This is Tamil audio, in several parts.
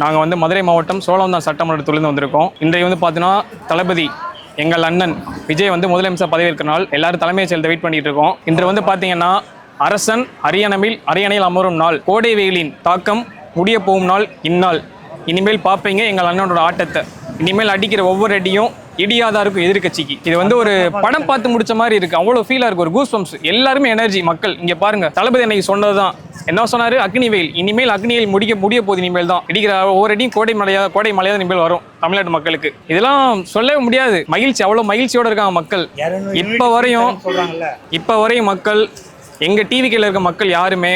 நாங்கள் வந்து மதுரை மாவட்டம் சோழவந்தான் சட்டமன்றத்திலிருந்து வந்திருக்கோம். இன்றைய வந்து பார்த்தீங்கன்னா தளபதி எங்கள் அண்ணன் விஜய் வந்து முதலமைச்சர் பதவியேற்கிற நாள் எல்லாரும் தலைமையை செயல்பட வெயிட் பண்ணிட்டு இருக்கோம். இன்று வந்து பார்த்தீங்கன்னா அரசன் அரியணையில் அமரும் நாள், கோடை வெயிலின் தாக்கம் முடிய போகும் நாள் இந்நாள். இனிமேல் பார்ப்பீங்க எங்கள் அண்ணனோட ஆட்டத்தை. இனிமேல் அடிக்கிற ஒவ்வொரு அடியும் இடியாதான் இருக்கும் எதிர்கட்சிக்கு. இது வந்து ஒரு படம் பார்த்து முடிச்ச மாதிரி இருக்கு. அவ்வளோ ஃபீலா இருக்கு, ஒரு கூஸ் பம்ப்ஸ். எல்லாருமே எனர்ஜி மக்கள். இங்க பாருங்க, தளபதி அன்னைக்கு சொன்னதுதான். என்ன சொன்னாரு? அக்னி வெயில், இனிமேல் அக்னி வெயில் முடிய போகுது. இனிமேல் தான் இடிக்கிற ஒவ்வொரு அடியும் கோடை மழையா இனிமேல் வரும் தமிழ்நாட்டு மக்களுக்கு. இதெல்லாம் சொல்லவே முடியாது. மகிழ்ச்சி, அவ்வளோ மகிழ்ச்சியோட இருக்காங்க மக்கள். இப்ப வரையும் மக்கள், எங்க டிவிக்கில் இருக்க மக்கள் யாருமே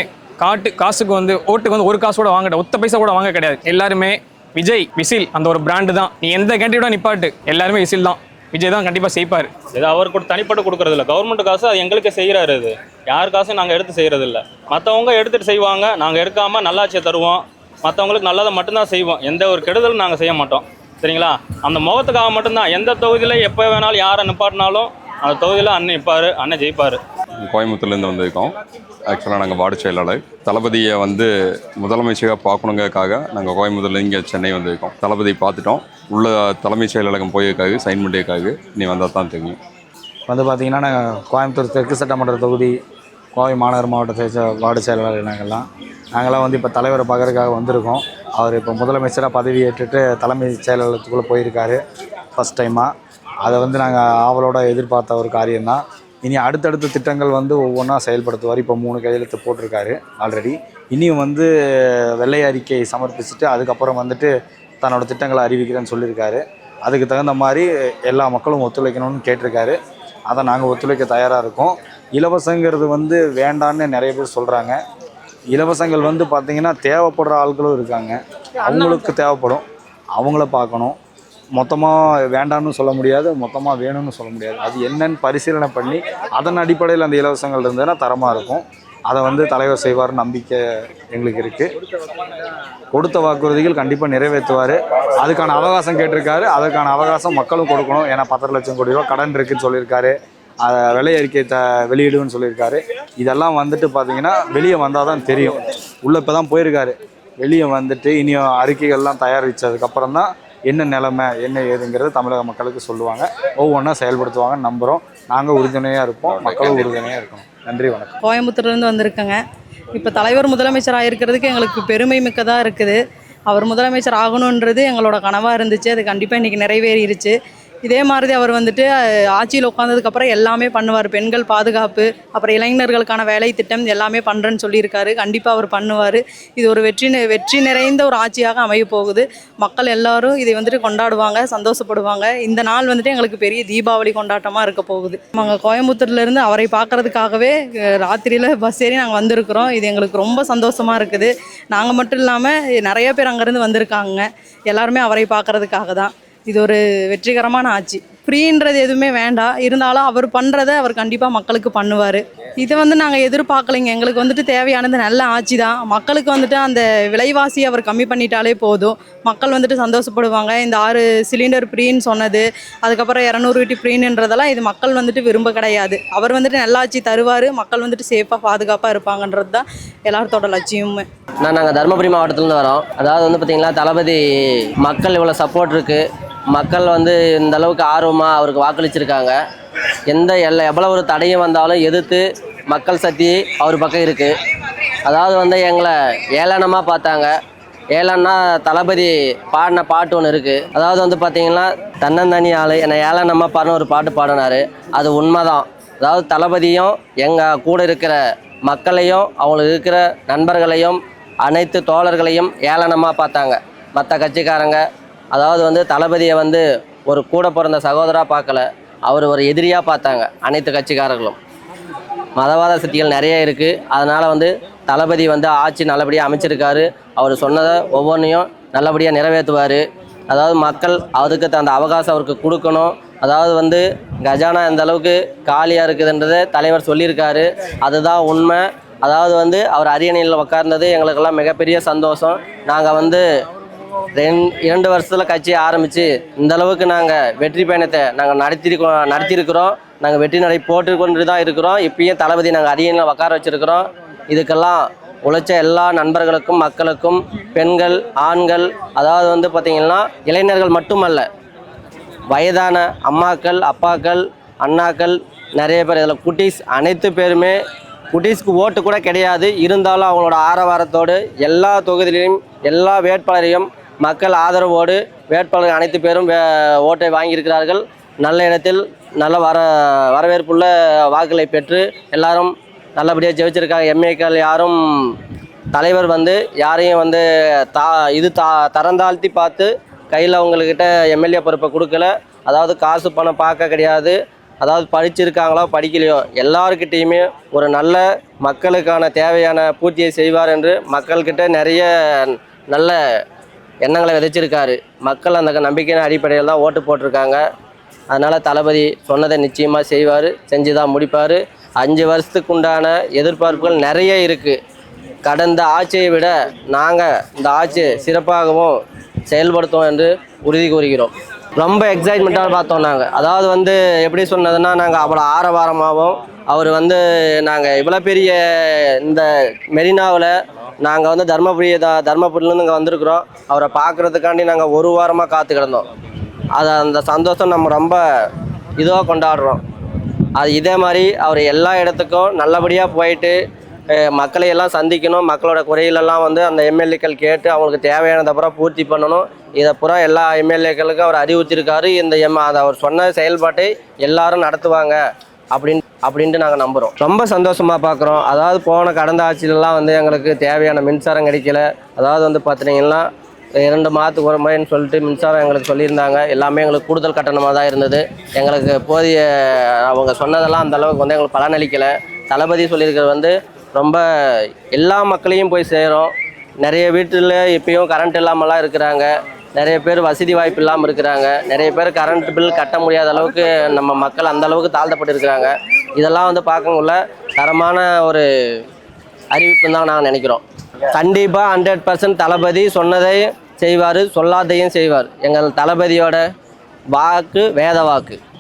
காசுக்கு வந்து ஓட்டுக்கு வந்து ஒரு காசு கூட வாங்க, ஒத்த பைசா கூட வாங்க கிடையாது. எல்லாருமே விஜய் விசில், அந்த ஒரு பிராண்டு தான். நீ எந்த கேண்டிடேட்டா நிப்பாட்டு, எல்லாருமே விசில் தான். விஜய் தான் கண்டிப்பாக செய்ப்பார். இது அவர் கூட தனிப்பட்டு கொடுக்கறது இல்லை, கவர்மெண்ட் காசு அது எங்களுக்கு செய்கிறாரு. அது யார் காசும் நாங்கள் எடுத்து செய்கிறது இல்லை. மற்றவங்க எடுத்துகிட்டு செய்வாங்க, நாங்கள் எடுக்காமல் நல்லாட்சியை தருவோம். மற்றவங்களுக்கு நல்லதை மட்டும்தான் செய்வோம். எந்த ஒரு கெடுதலும் நாங்கள் செய்ய மாட்டோம். சரிங்களா? அந்த முகத்துக்காக மட்டும்தான். எந்த தொகுதியில் எப்போ வேணாலும் யாரை நிப்பாட்டினாலும் அந்த தொகுதியில் அண்ணன் நிற்பார், அண்ணன் ஜெயிப்பார். கோயம்புத்தூர்லேருந்து வந்திருக்கோம். ஆக்சுவலாக நாங்கள் வார்டு செயலாளர். தளபதியை வந்து முதலமைச்சராக பார்க்கணுங்கிறதுக்காக நாங்கள் கோயம்புத்தூர்ல இங்கே சென்னை வந்திருக்கோம். தளபதி பார்த்துட்டோம். உள்ள தலைமைச் செயலகம் போயிருக்காரு, சைன் பண்ணியிருக்காரு. நீ வந்தால் தான் தெரியும். வந்து பார்த்திங்கன்னா நாங்கள் கோயம்புத்தூர் தெற்கு சட்டமன்ற தொகுதி கோவை மாநகர் மாவட்ட வார்டு செயலாளர். நாங்கள்லாம் வந்து இப்போ தலைவரை பார்க்கறதுக்காக வந்திருக்கோம். அவர் இப்போ முதலமைச்சராக பதவி ஏற்றுட்டு தலைமைச் செயலாளத்துக்குள்ளே போயிருக்காரு ஃபஸ்ட் டைமாக. அதை வந்து நாங்கள் ஆவலோடு எதிர்பார்த்த ஒரு காரியம்தான். இனி அடுத்தடுத்த திட்டங்கள் வந்து ஒவ்வொன்றா செயல்படுத்துவார். இப்போ 3 கையெழுத்து போட்டிருக்காரு ஆல்ரெடி. இனியும் வந்து வெள்ளை அறிக்கை சமர்ப்பிச்சுட்டு அதுக்கப்புறம் வந்துட்டு தன்னோட திட்டங்களை அறிவிக்கிறேன்னு சொல்லியிருக்காரு. அதுக்கு தகுந்த மாதிரி எல்லா மக்களும் ஒத்துழைக்கணும்னு கேட்டிருக்காரு. அதை நாங்கள் ஒத்துழைக்க தயாராக இருக்கோம். இலவசங்கிறது வந்து வேண்டான்னு நிறைய பேர் சொல்கிறாங்க. இலவசங்கள் வந்து பார்த்திங்கன்னா தேவைப்படுற ஆட்களும் இருக்காங்க. அவங்களுக்கு தேவைப்படும், அவங்கள பார்க்கணும். மொத்தமாக வேண்டான்னு சொல்ல முடியாது, மொத்தமாக வேணும்னு சொல்ல முடியாது. அது என்னன்னு பரிசீலனை பண்ணி அதன் அடிப்படையில் அந்த இலவசங்கள் இருந்ததுன்னா தரமாக இருக்கும். அதை வந்து தலைவர் செய்வார் நம்பிக்கை எங்களுக்கு இருக்குது. கொடுத்த வாக்குறுதிகள் கண்டிப்பாக நிறைவேற்றுவார். அதுக்கான அவகாசம் கேட்டிருக்காரு. அதுக்கான அவகாசம் மக்களும் கொடுக்கணும். ஏன்னா 10 லட்சம் கோடி ரூபா கடன் இருக்குதுன்னு சொல்லியிருக்காரு. அதை விலை அறிக்கை வெளியிடுன்னு சொல்லியிருக்காரு. இதெல்லாம் வந்துட்டு பார்த்திங்கன்னா வெளியே வந்தால் தான் தெரியும். உள்ளே இப்போ தான் போயிருக்காரு. வெளியே வந்துட்டு இனியும் அறிக்கைகள்லாம் தயாரித்ததுக்கப்புறம் தான் என்ன நிலைமை என்ன ஏதுங்கிறது தமிழக மக்களுக்கு சொல்லுவாங்க. ஒவ்வொன்றா செயல்படுத்துவாங்கன்னு நம்புகிறோம். நாங்கள் உறுதுணையாக இருப்போம், மக்களும் உறுதுணையாக இருக்கணும். நன்றி, வணக்கம். கோயம்புத்தூர்லேருந்து வந்திருக்கேங்க. இப்போ தலைவர் முதலமைச்சராக இருக்கிறதுக்கு எங்களுக்கு பெருமை மிக்கதாக இருக்குது. அவர் முதலமைச்சர் ஆகணுன்றது எங்களோட கனவாக இருந்துச்சு. அது கண்டிப்பாக இன்றைக்கி நிறைவேறிடுச்சு. இதே மாதிரி அவர் வந்துட்டு ஆட்சியில் உட்காந்ததுக்கப்புறம் எல்லாமே பண்ணுவார். பெண்கள் பாதுகாப்பு, அப்புறம் இளைஞர்களுக்கான வேலை திட்டம் எல்லாமே பண்ணுறேன்னு சொல்லியிருக்காரு. கண்டிப்பாக அவர் பண்ணுவார். இது ஒரு வெற்றி நிறைந்த ஒரு ஆட்சியாக அமைய போகுது. மக்கள் எல்லாரும் இதை வந்துட்டு கொண்டாடுவாங்க, சந்தோஷப்படுவாங்க. இந்த நாள் வந்துட்டு எங்களுக்கு பெரிய தீபாவளி கொண்டாட்டமாக இருக்க போகுது. நாங்கள் கோயம்புத்தூர்லேருந்து அவரை பார்க்குறதுக்காகவே ராத்திரியில் பஸ் ஏறி நாங்கள் வந்திருக்கிறோம். இது எங்களுக்கு ரொம்ப சந்தோஷமாக இருக்குது. நாங்கள் மட்டும் இல்லாமல் நிறைய பேர் அங்கேருந்து வந்திருக்காங்க. எல்லாருமே அவரை பார்க்குறதுக்காக தான். இது ஒரு வெற்றிகரமான ஆட்சி. ஃப்ரீன்றது எதுவுமே வேண்டாம், இருந்தாலும் அவர் பண்ணுறதை அவர் கண்டிப்பாக மக்களுக்கு பண்ணுவார். இதை வந்து நாங்கள் எதிர்பார்க்கலைங்க. எங்களுக்கு வந்துட்டு தேவையானது நல்ல ஆட்சி தான். மக்களுக்கு வந்துட்டு அந்த விலைவாசி அவர் கம்மி பண்ணிட்டாலே போதும். மக்கள் வந்துட்டு சந்தோஷப்படுவாங்க. இந்த 6 சிலிண்டர் ஃப்ரீன்னு சொன்னது, அதுக்கப்புறம் 200 வீட்டு ஃப்ரீன்றதெல்லாம் இது மக்கள் வந்துட்டு விரும்ப கிடையாது. அவர் வந்துட்டு நல்ல ஆட்சி தருவார். மக்கள் வந்துட்டு சேஃபாக பாதுகாப்பாக இருப்பாங்கன்றது தான் எல்லாத்தோட லட்சியமுமே. நாங்கள் தருமபுரி மாவட்டத்துலேருந்து வரோம். அதாவது வந்து பார்த்திங்கன்னா தளபதி மக்கள் இவ்வளோ சப்போர்ட் இருக்குது. மக்கள் வந்து இந்த அளவுக்கு ஆர்வமாக அவருக்கு வாக்களிச்சிருக்காங்க. எவ்வளோ ஒரு தடையும் வந்தாலும் எதிர்த்து மக்கள் சக்தி அவர் பக்கம் இருக்குது. அதாவது வந்து எங்களை ஏளனமாக பார்த்தாங்க. ஏளனா தளபதி பாடின பாட்டு ஒன்று இருக்குது. அதாவது வந்து பார்த்திங்கன்னா தன்னந்தனி ஆள் என்னை ஏளனமாக பாடின ஒரு பாட்டு பாடினார். அது உண்மைதான். அதாவது தளபதியும் எங்கள் கூட இருக்கிற மக்களையும் அவங்களுக்கு இருக்கிற நண்பர்களையும் அனைத்து தோழர்களையும் ஏளனமாக பார்த்தாங்க மற்ற கட்சிக்காரங்க. அதாவது வந்து தளபதியை வந்து ஒரு கூட பிறந்த சகோதராக பார்க்கல, அவர் ஒரு எதிரியாக பார்த்தாங்க அனைத்து கட்சிக்காரர்களும். மதவாத சக்திகள் நிறைய இருக்குது. அதனால் வந்து தளபதி வந்து ஆட்சி நல்லபடியாக அமைச்சிருக்காரு. அவர் சொன்னதை ஒவ்வொன்றையும் நல்லபடியாக நிறைவேற்றுவார். அதாவது மக்கள் அதுக்கு அந்த அவகாசம் அவருக்கு கொடுக்கணும். அதாவது வந்து கஜானா எந்த அளவுக்கு காலியாக இருக்குதுன்றதை தலைவர் சொல்லியிருக்காரு. அதுதான் உண்மை. அதாவது வந்து அவர் அரியணையில் உட்கார்ந்தது எங்களுக்கெல்லாம் மிகப்பெரிய சந்தோஷம். நாங்கள் வந்து 2 வருஷத்தில் கட்சி ஆரம்பித்து இந்த அளவுக்கு நாங்கள் வெற்றி பயணத்தை நாங்கள் நடத்தியிருக்கிறோம். நாங்கள் வெற்றி நடை போட்டு கொண்டு தான் இருக்கிறோம். இப்பயும் தளபதி நாங்கள் அரியணையில் உட்கார வச்சுருக்கிறோம். இதுக்கெல்லாம் உழைச்ச எல்லா நண்பர்களுக்கும் மக்களுக்கும் பெண்கள் ஆண்கள் அதாவது வந்து பார்த்திங்கன்னா இளைஞர்கள் மட்டுமல்ல, வயதான அம்மாக்கள் அப்பாக்கள் அண்ணாக்கள் நிறைய பேர், இதில் குட்டீஸ் அனைத்து பேருமே, குட்டீஸ்க்கு ஓட்டு கூட கிடையாது, இருந்தாலும் அவங்களோட ஆரவாரத்தோடு எல்லா தொகுதியிலையும் எல்லா வேட்பாளரையும் மக்கள் ஆதரவோடு வேட்பாளர்கள் அனைத்து பேரும் ஓட்டை வாங்கியிருக்கிறார்கள். நல்ல இடத்தில் நல்ல வரவேற்புள்ள வாக்குகளை பெற்று எல்லாரும் நல்லபடியாக ஜெயிச்சிருக்காங்க. எம்ஏக்கள் யாரும் தலைவர் வந்து யாரையும் வந்து தரந்தாழ்த்தி பார்த்து கையில் அவங்கக்கிட்ட எம்எல்ஏ பொறுப்பை கொடுக்கல. அதாவது காசு பணம் பார்க்க கிடையாது, அதாவது படிச்சிருக்காங்களோ படிக்கலையோ எல்லாருக்கிட்டேயுமே ஒரு நல்ல மக்களுக்கான தேவையான பூர்த்தியை செய்வார் என்று மக்கள்கிட்ட நிறைய நல்ல எண்ணங்களை விதைச்சிருக்காரு. மக்கள் அந்த நம்பிக்கையின் அடிப்படையில் தான் ஓட்டு போட்டிருக்காங்க. அதனால் தளபதி சொன்னதை நிச்சயமாக செய்வார், செஞ்சு தான் முடிப்பார். 5 வருஷத்துக்கு உண்டான எதிர்பார்ப்புகள் நிறைய இருக்குது. கடந்த ஆட்சியை விட நாங்கள் இந்த ஆட்சியை சிறப்பாகவும் செயல்படுத்துவோம் என்று உறுதி கூறுகிறோம். ரொம்ப எக்ஸைட்மெண்ட்டாக பார்த்தோம் நாங்கள். அதாவது வந்து எப்படி சொன்னதுன்னா, நாங்கள் அவ்வளோ ஆரவாரமாகவும் அவர் வந்து நாங்கள் இவ்வளோ பெரிய இந்த மெரினாவில் நாங்கள் வந்து தர்மபுரியிலேருந்து இங்கே வந்திருக்கிறோம். அவரை பார்க்குறதுக்காண்டி நாங்கள் 1 வாரமாக காத்து கிடந்தோம். அந்த சந்தோஷம் நம்ம ரொம்ப இதுவாக கொண்டாடுறோம். அது இதே மாதிரி அவர் எல்லா இடத்துக்கும் நல்லபடியாக போயிட்டு மக்களை எல்லாம் சந்திக்கணும். மக்களோட குறைகளெல்லாம் வந்து அந்த எம்எல்ஏக்கள் கேட்டு அவங்களுக்கு தேவையானதை அப்புறம் பூர்த்தி பண்ணணும். இதை புறம் எல்லா எம்எல்ஏக்களுக்கும் அவர் அறிவுறுத்திருக்காரு. அதை அவர் சொன்ன செயல்பாட்டை எல்லாரும் நடத்துவாங்க அப்படின்ட்டு நாங்கள் நம்புகிறோம். ரொம்ப சந்தோஷமாக பார்க்குறோம். அதாவது கடந்த ஆட்சியிலலாம் வந்து எங்களுக்கு தேவையான மின்சாரம் கிடைக்கல. அதாவது வந்து பார்த்தீங்கன்னா 2 மாதத்துக்கு ஒரு முறைன்னு சொல்லிட்டு மின்சாரம் எங்களுக்கு சொல்லியிருந்தாங்க. எல்லாமே எங்களுக்கு கூடுதல் கட்டணமாக தான் இருந்தது. எங்களுக்கு போதிய அவங்க சொன்னதெல்லாம் அந்தளவுக்கு வந்து எங்களுக்கு பலனளிக்கலை. தளபதி சொல்லியிருக்கிறது வந்து ரொம்ப எல்லா மக்களையும் போய் சேரும். நிறைய வீட்டில் இப்போயும் கரண்ட் இல்லாமலாம் இருக்கிறாங்க. நிறைய பேர் வசதி வாய்ப்பு இல்லாமல் இருக்கிறாங்க. நிறைய பேர் கரண்ட் பில் கட்ட முடியாத அளவுக்கு நம்ம மக்கள் அந்த அளவுக்கு தாழ்த்தப்பட்டு இருக்கிறாங்க. இதெல்லாம் வந்து பார்க்கக்குள்ள தரமான ஒரு அறிவிப்புன்னு தான் நாங்கள் நினைக்கிறோம். கண்டிப்பாக 100% தளபதி சொன்னதை செய்வார், சொல்லாதையும் செய்வார். எங்கள் தளபதியோட வாக்கு வேத வாக்கு.